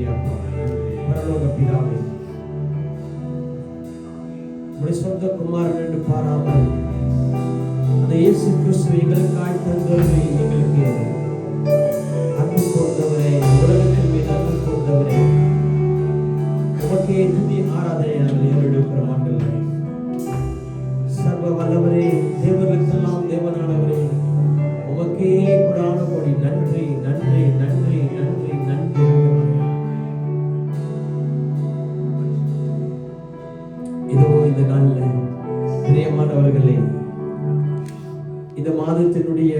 நன்றி அப்பா. பரலோக பிதாவே, உம்முடைய சொந்த குமாரன் என்று பாராமல் அந்த இயேசு கிறிஸ்து எங்களுக்காய் தந்தவரை, எங்களுக்கு அன்பு கூர்ந்தவரே, உலகத்தின் மீது அன்பு கூர்ந்தவரே, உமக்கே துதி ஆராதனை நாங்கள் ஏறெடுக்கிற மாட்டோம். சர்வ வல்லவரே, தேவர்களுக்கெல்லாம் தேவனானவரே, உமக்கே கொடான கோடி நன்றி நன்றி நன்றி நன்றி நன்றி. இதோ இந்த நாளில் பிரியமானவர்களே, இந்த மாதத்தினுடைய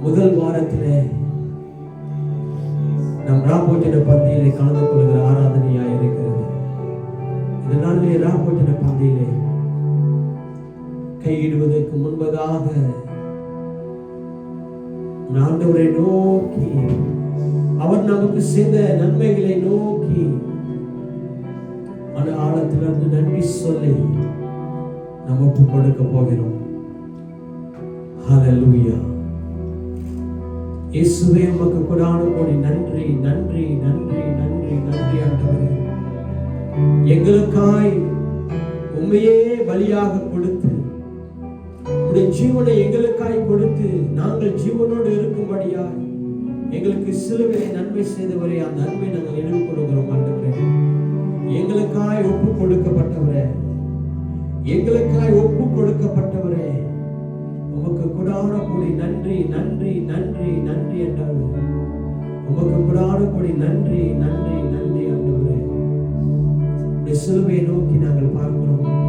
முதல் வாரத்திலே நம் ராபோட்டின பந்தியிலே கலந்து கொள்கிற ஆராதனையாக இருக்கிறது. இந்த நாளிலே ராபோட்டின பந்தியிலே கையிடுவதற்கு முன்பதாக ஆண்டவரை நோக்கி, அவர் நமக்கு செய்த நன்மைகளை நோக்கி மன ஆழத்திலிருந்து நன்றி சொல்லி நாம் ஒப்பு கொடுக்க போகிறோம். ஹல்லேலூயா. இயேசுவே, உமக்கு கொடான கோடி நன்றி நன்றி நன்றி நன்றி நன்றி. ஆண்டவரே, எங்களுக்காய் உம்மையே பலியாக கொடுத்து, உம்முடைய ஜீவனை எங்களுக்காய் கொடுத்து, நாங்கள் ஜீவனோடு இருக்கும்படியாய் எங்களுக்கு சிலுவையை நன்மை செய்தவரே, அந்த நன்மை நாங்கள் எடுத்துக்கொள்கிறோம். ஆண்டவரே, எங்களுக்காய் ஒப்பு கொடுக்கப்பட்டவரே, எங்களுக்காய் ஒப்பு கொடுக்கப்பட்டவரே, உமக்கு கொடான கோடி நன்றி நன்றி நன்றி நன்றி. ஆண்டவரே, உமக்கு கொடான கோடி நன்றி நன்றி நன்றி. ஆண்டவரே, சிலுவையை நோக்கி நாங்கள் பார்க்கிறோம்.